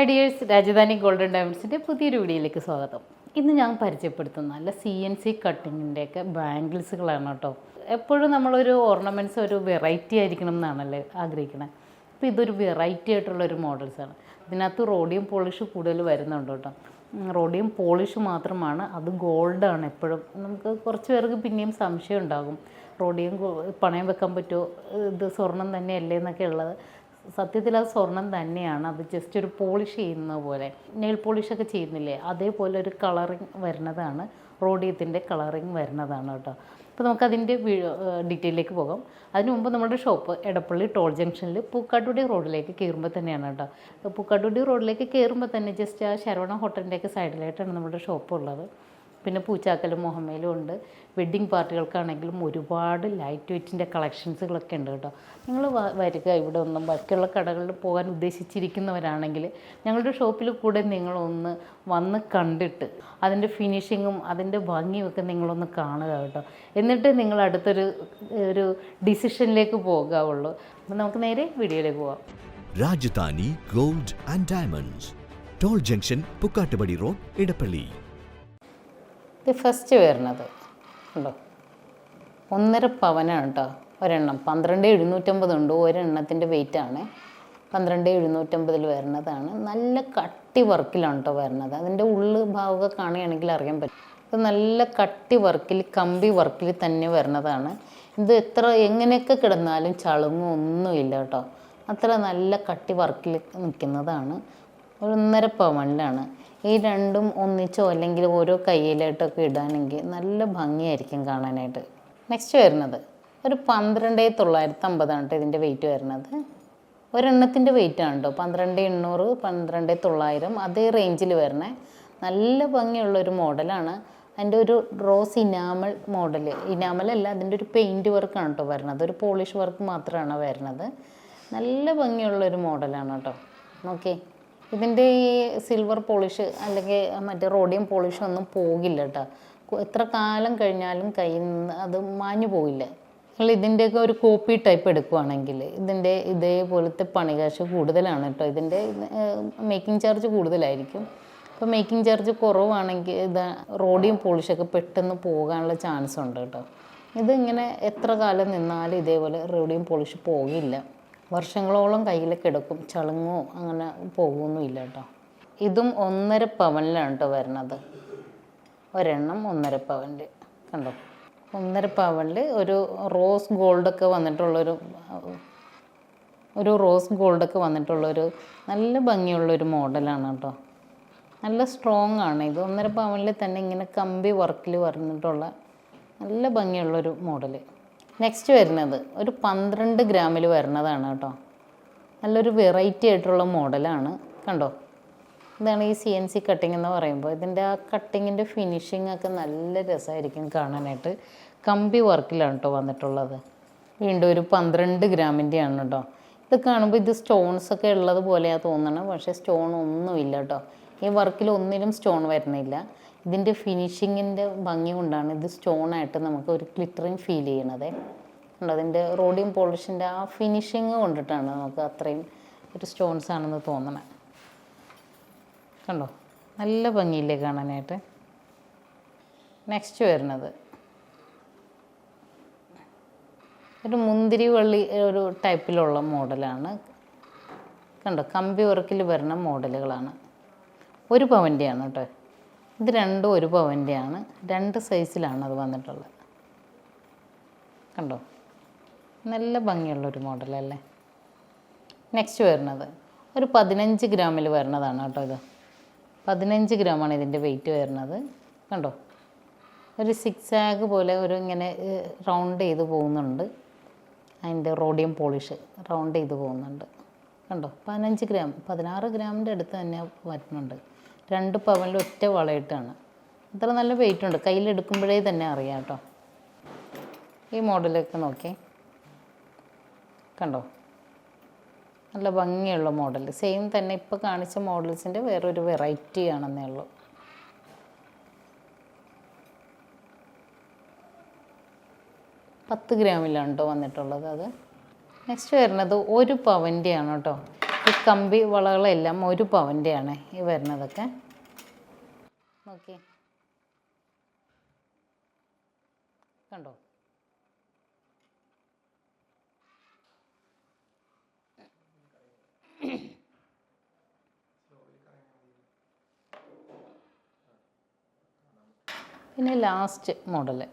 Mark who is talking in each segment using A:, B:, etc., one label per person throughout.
A: Hi dears, Rajdhani golden ഡയമണ്ട്സിൻ്റെ പുതിയൊരു വീഡിയോയിലേക്ക് സ്വാഗതം. ഇന്ന് ഞാൻ പരിചയപ്പെടുത്തുന്ന നല്ല CNC കട്ടിങ്ങിൻ്റെയൊക്കെ ബാംഗിൾസുകളാണ് കേട്ടോ. എപ്പോഴും നമ്മളൊരു ഓർണമെൻറ്റ്സ് ഒരു വെറൈറ്റി ആയിരിക്കണം എന്നാണല്ലേ ആഗ്രഹിക്കണേ. അപ്പോൾ ഇതൊരു വെറൈറ്റി ആയിട്ടുള്ളൊരു മോഡൽസാണ്. ഇതിനകത്ത് റോഡിയം പോളിഷ് കൂടുതൽ വരുന്നുണ്ട് കേട്ടോ. റോഡിയം പോളിഷ് മാത്രമാണ്, അത് ഗോൾഡാണ്. എപ്പോഴും നമുക്ക് കുറച്ച് പേർക്ക് പിന്നെയും സംശയം ഉണ്ടാകും, റോഡിയം പണയം വെക്കാൻ പറ്റുമോ, ഇത് സ്വർണം തന്നെയല്ലേ എന്നൊക്കെ ഉള്ളത്. സത്യത്തിൽ അത് സ്വർണം തന്നെയാണ്. അത് ജസ്റ്റ് ഒരു പോളിഷ് ചെയ്യുന്ന പോലെ, നെയിൽ പോളിഷൊക്കെ ചെയ്യുന്നില്ലേ, അതേപോലെ ഒരു കളറിങ് വരുന്നതാണ്, റോഡിയത്തിൻ്റെ കളറിങ് വരുന്നതാണ് കേട്ടോ. അപ്പോൾ നമുക്കതിൻ്റെ ഡീറ്റെയിലേക്ക് പോകാം. അതിന് മുമ്പ് നമ്മുടെ ഷോപ്പ് എടപ്പള്ളി ടോൾ ജംഗ്ഷനിൽ പൂക്കാട്ടുടി റോഡിലേക്ക് കയറുമ്പോൾ തന്നെയാണ് കേട്ടോ. പൂക്കാട്ടുടി റോഡിലേക്ക് കയറുമ്പോൾ തന്നെ ജസ്റ്റ് ആ ശരവണ ഹോട്ടലിൻ്റെയൊക്കെ സൈഡിലായിട്ടാണ് നമ്മുടെ ഷോപ്പ് ഉള്ളത്. പിന്നെ പൂച്ചാക്കലും മുഹമ്മയിലും ഉണ്ട്. വെഡ്ഡിങ് പാർട്ടികൾക്കാണെങ്കിലും ഒരുപാട് ലൈറ്റ് വെയ്റ്റിൻ്റെ കളക്ഷൻസുകളൊക്കെ ഉണ്ട് കേട്ടോ. നിങ്ങൾ വരിക, ഇവിടെ ഒന്നും ബാക്കിയുള്ള കടകളിൽ പോകാൻ ഉദ്ദേശിച്ചിരിക്കുന്നവരാണെങ്കിൽ ഞങ്ങളുടെ ഷോപ്പിൽ കൂടെ നിങ്ങളൊന്ന് വന്ന് കണ്ടിട്ട് അതിൻ്റെ ഫിനിഷിങ്ങും അതിൻ്റെ ഭംഗിയും ഒക്കെ നിങ്ങളൊന്ന് കാണുക കേട്ടോ. എന്നിട്ട് നിങ്ങൾ അടുത്തൊരു ഡിസിഷനിലേക്ക് പോകാവുള്ളൂ. അപ്പോൾ നമുക്ക് നേരെ വീഡിയോയിലേക്ക് പോകാം.
B: Rajdhani gold and diamonds, toll junction, Pookkattupady road, Edappally.
A: ഇത് ഫസ്റ്റ് വരുന്നത് ഉണ്ടോ, 1.5 പവനാണ് കേട്ടോ ഒരെണ്ണം. 12,750 ഉണ്ട് ഒരെണ്ണത്തിൻ്റെ വെയിറ്റാണ്. 12,750 വരുന്നതാണ്. നല്ല കട്ടി വർക്കിലാണ് കേട്ടോ വരുന്നത്. അതിൻ്റെ ഉള്ളു ഭാഗമൊക്കെ കാണുകയാണെങ്കിൽ അറിയാൻ പറ്റും. ഇത് നല്ല കട്ടി വർക്കിൽ, കമ്പി വർക്കിൽ തന്നെ വരുന്നതാണ്. ഇത് എങ്ങനെയൊക്കെ കിടന്നാലും ചളുങ്ങും ഒന്നുമില്ല കേട്ടോ. അത്ര നല്ല കട്ടി വർക്കിൽ നിൽക്കുന്നതാണ്. 1.5 പവനിലാണ്. ഈ രണ്ടും ഒന്നിച്ചോ അല്ലെങ്കിൽ ഓരോ കയ്യിലായിട്ടൊക്കെ ഇടാനെങ്കിൽ നല്ല ഭംഗിയായിരിക്കും കാണാനായിട്ട്. നെക്സ്റ്റ് വരുന്നത് ഒരു 12,950 കേട്ടോ ഇതിൻ്റെ വെയിറ്റ് വരുന്നത്. ഒരെണ്ണത്തിൻ്റെ വെയിറ്റാണ് കേട്ടോ. 12,800, 12,900 അതേ റേഞ്ചിൽ വരണേ. നല്ല ഭംഗിയുള്ളൊരു മോഡലാണ്. അതിൻ്റെ ഒരു റോസ് ഇനാമൽ മോഡൽ, ഇനാമലല്ല, അതിൻ്റെ ഒരു പെയിൻറ്റ് വർക്കാണ് കേട്ടോ വരുന്നത്. ഒരു പോളിഷ് വർക്ക് മാത്രമാണ് വരുന്നത്. നല്ല ഭംഗിയുള്ളൊരു മോഡലാണ് കേട്ടോ. ഓക്കെ, ഇതിൻ്റെ ഈ സിൽവർ പോളിഷ് അല്ലെങ്കിൽ മറ്റേ റോഡിയം പോളിഷ് ഒന്നും പോകില്ല കേട്ടോ. എത്ര കാലം കഴിഞ്ഞാലും കയ്യിൽ നിന്ന് അത് മാഞ്ഞു പോകില്ല. നിങ്ങൾ ഇതിൻ്റെയൊക്കെ ഒരു കോപ്പി ടൈപ്പ് എടുക്കുകയാണെങ്കിൽ ഇതിൻ്റെ ഇതേപോലത്തെ പണികാശ് കൂടുതലാണ് കേട്ടോ. ഇതിൻ്റെ മേക്കിംഗ് ചാർജ് കൂടുതലായിരിക്കും. അപ്പോൾ മേക്കിംഗ് ചാർജ് കുറവാണെങ്കിൽ ഇത് റോഡിയം പോളിഷൊക്കെ പെട്ടെന്ന് പോകാനുള്ള ചാൻസ് ഉണ്ട് കേട്ടോ. ഇതിങ്ങനെ എത്ര കാലം നിന്നാലും ഇതേപോലെ റോഡിയം പോളിഷ് പോകില്ല. വർഷങ്ങളോളം കയ്യിലൊക്കെ എടുക്കും, ചളുങ്ങോ അങ്ങനെ പോകുമൊന്നുമില്ല കേട്ടോ. ഇതും 1.5 പവനിലാണ് കേട്ടോ വരുന്നത്. ഒരെണ്ണം 1.5 പവനിൽ കണ്ടോ. 1.5 പവനിൽ ഒരു റോസ് ഗോൾഡൊക്കെ വന്നിട്ടുള്ളൊരു നല്ല ഭംഗിയുള്ളൊരു മോഡലാണ് കേട്ടോ. നല്ല സ്ട്രോങ് ആണ് ഇത്. 1.5 പവനിൽ തന്നെ ഇങ്ങനെ കമ്പി വർക്കിൽ വന്നിട്ടുള്ള നല്ല ഭംഗിയുള്ളൊരു മോഡൽ. നെക്സ്റ്റ് വരുന്നത് ഒരു 12 ഗ്രാമിൽ വരുന്നതാണ് കേട്ടോ. നല്ലൊരു വെറൈറ്റി ആയിട്ടുള്ള മോഡലാണ് കണ്ടോ. ഇതാണ് ഈ CNC കട്ടിങ് എന്ന് പറയുമ്പോൾ. ഇതിൻ്റെ ആ കട്ടിങ്ങിൻ്റെ ഫിനിഷിംഗ് ഒക്കെ നല്ല രസമായിരിക്കും കാണാനായിട്ട്. കമ്പി വർക്കിലാണ് കേട്ടോ വന്നിട്ടുള്ളത്. വീണ്ടും ഒരു 12 ഗ്രാമിൻ്റെയാണ് കേട്ടോ. ഇത് കാണുമ്പോൾ ഇത് സ്റ്റോൺസൊക്കെ ഉള്ളത് പോലെയാണ് തോന്നണം, പക്ഷേ സ്റ്റോൺ ഒന്നുമില്ല കേട്ടോ. ഈ വർക്കിൽ ഒന്നിലും സ്റ്റോൺ വരുന്നില്ല. ഇതിൻ്റെ ഫിനിഷിങ്ങിൻ്റെ ഭംഗി കൊണ്ടാണ് ഇത് സ്റ്റോണായിട്ട് നമുക്ക് ഒരു ഗ്ലിറ്ററിങ് ഫീൽ ചെയ്യണത് കണ്ടോ. അതിൻ്റെ റോഡിയം പോളിഷിൻ്റെ ആ ഫിനിഷിങ് കൊണ്ടിട്ടാണ് നമുക്ക് അത്രയും ഒരു സ്റ്റോൺസ് ആണെന്ന് തോന്നണേ കണ്ടോ. നല്ല ഭംഗിയില്ലേ കാണാനായിട്ട്. നെക്സ്റ്റ് വരുന്നത് ഒരു മുന്തിരി വള്ളി ഒരു ടൈപ്പിലുള്ള മോഡലാണ് കണ്ടോ. കമ്പി വർക്കിൽ വരുന്ന മോഡലുകളാണ്. 1 പവൻ്റെയാണ് കേട്ടോ. ഇത് രണ്ടും 1 പവൻ്റെയാണ്. 2 സൈസിലാണ് അത് വന്നിട്ടുള്ളത് കണ്ടോ. നല്ല ഭംഗിയുള്ളൊരു മോഡലല്ലേ. നെക്സ്റ്റ് വരുന്നത് ഒരു 15 ഗ്രാമിൽ വരുന്നതാണ് കേട്ടോ. ഇത് 15 ഗ്രാമാണ് ഇതിൻ്റെ വെയിറ്റ് വരുന്നത് കണ്ടോ. ഒരു സിക്സാഗ് പോലെ ഒരു ഇങ്ങനെ റൗണ്ട് ചെയ്ത് പോകുന്നുണ്ട്. അതിൻ്റെ റോഡിയം പോളിഷ് റൗണ്ട് ചെയ്ത് പോകുന്നുണ്ട് കണ്ടോ. 15 ഗ്രാം, 16 ഗ്രാമിൻ്റെ അടുത്ത് തന്നെ വരുന്നുണ്ട്. 2 പവനിൽ ഒറ്റ വളയിട്ടാണ്. ഇത്ര നല്ല വെയിറ്റ് ഉണ്ട്, കയ്യിലെടുക്കുമ്പോഴേ തന്നെ അറിയാം കേട്ടോ. ഈ മോഡലൊക്കെ നോക്കി കണ്ടോ. നല്ല ഭംഗിയുള്ള മോഡൽ. സെയിം തന്നെ ഇപ്പോൾ കാണിച്ച മോഡൽസിൻ്റെ വേറൊരു വെറൈറ്റി ആണെന്നേ ഉള്ളൂ. 10 ഗ്രാമിലാണ് കേട്ടോ വന്നിട്ടുള്ളത് അത്. നെക്സ്റ്റ് വരുന്നത് 1 പവൻ്റെയാണ് കേട്ടോ. ഈ കമ്പി വളകളെല്ലാം 1 പവൻ്റെയാണ് ഈ വരുന്നതൊക്കെ. നോക്കി കണ്ടോ? പിന്നെ ലാസ്റ്റ് മോഡല്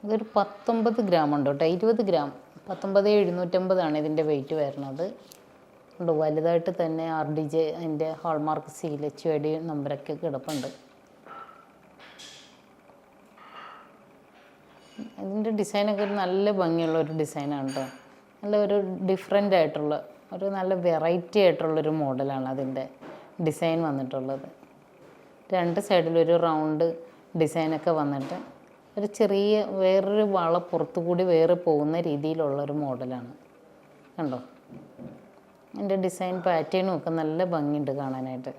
A: ഇതൊരു 19 ഗ്രാം ഉണ്ട് കേട്ടോ, 20 ഗ്രാം 19,750 ഇതിൻ്റെ വെയിറ്റ് വരുന്നത്. ഉണ്ട് വലുതായിട്ട് തന്നെ RDJ അതിൻ്റെ ഹോൾമാർക്ക് സീൽ HUID നമ്പറൊക്കെ കിടപ്പുണ്ട്. ഇതിൻ്റെ ഡിസൈനൊക്കെ ഒരു നല്ല ഭംഗിയുള്ള ഒരു ഡിസൈനാണ് കേട്ടോ. നല്ല ഒരു ഡിഫറെൻ്റ് ആയിട്ടുള്ള ഒരു നല്ല വെറൈറ്റി ആയിട്ടുള്ളൊരു മോഡലാണ് അതിൻ്റെ ഡിസൈൻ വന്നിട്ടുള്ളത്. 2 സൈഡിലൊരു റൗണ്ട് ഡിസൈനൊക്കെ വന്നിട്ട് ഒരു ചെറിയ വേറൊരു വള പുറത്തു കൂടി വേറെ പോകുന്ന രീതിയിലുള്ളൊരു മോഡലാണ്. കണ്ടോ? എൻ്റെ ഡിസൈൻ പാറ്റേണും ഒക്കെ നല്ല ഭംഗിയുണ്ട് കാണാനായിട്ട്.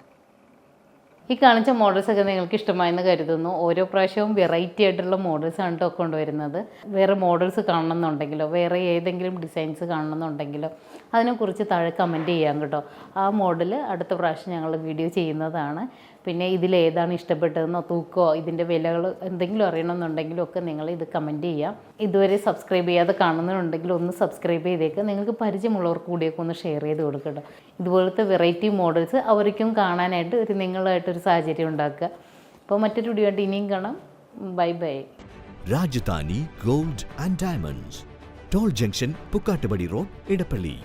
A: ഈ കാണിച്ച മോഡൽസൊക്കെ നിങ്ങൾക്ക് ഇഷ്ടമായെന്ന് കരുതുന്നു. ഓരോ പ്രാവശ്യവും വെറൈറ്റി ആയിട്ടുള്ള മോഡൽസാണ് കേട്ടോ കൊണ്ടുവരുന്നത്. വേറെ മോഡൽസ് കാണണമെന്നുണ്ടെങ്കിലോ വേറെ ഏതെങ്കിലും ഡിസൈൻസ് കാണണമെന്നുണ്ടെങ്കിലോ അതിനെക്കുറിച്ച് താഴെ കമൻറ്റ് ചെയ്യാം കേട്ടോ. ആ മോഡൽ അടുത്ത പ്രാവശ്യം ഞങ്ങൾ വീഡിയോ ചെയ്യുന്നതാണ്. പിന്നെ ഇതിലേതാണ് ഇഷ്ടപ്പെട്ടതെന്നോ തൂക്കമോ ഇതിൻ്റെ വിലകൾ എന്തെങ്കിലും അറിയണമെന്നുണ്ടെങ്കിലും ഒക്കെ നിങ്ങൾ ഇത് കമൻറ്റ് ചെയ്യാം. ഇതുവരെ സബ്സ്ക്രൈബ് ചെയ്യാതെ കാണുന്നുണ്ടെങ്കിൽ ഒന്ന് സബ്സ്ക്രൈബ് ചെയ്തേക്കുക. നിങ്ങൾക്ക് പരിചയമുള്ളവർക്ക് കൂടിയൊക്കെ ഒന്ന് ഷെയർ ചെയ്ത് കൊടുക്കട്ടോ. ഇതുപോലത്തെ വെറൈറ്റി മോഡൽസ് അവർക്കും കാണാനായിട്ട് ഒരു നിങ്ങളായിട്ടൊരു സാഹചര്യം ഉണ്ടാക്കുക. അപ്പോൾ മറ്റൊരു വീഡിയോ ആയിട്ട് ഇനിയും കാണാം. Bye bye.
B: Rajadhani Gold and Diamonds, Toll Junction, Poochakkal Road, Edappally.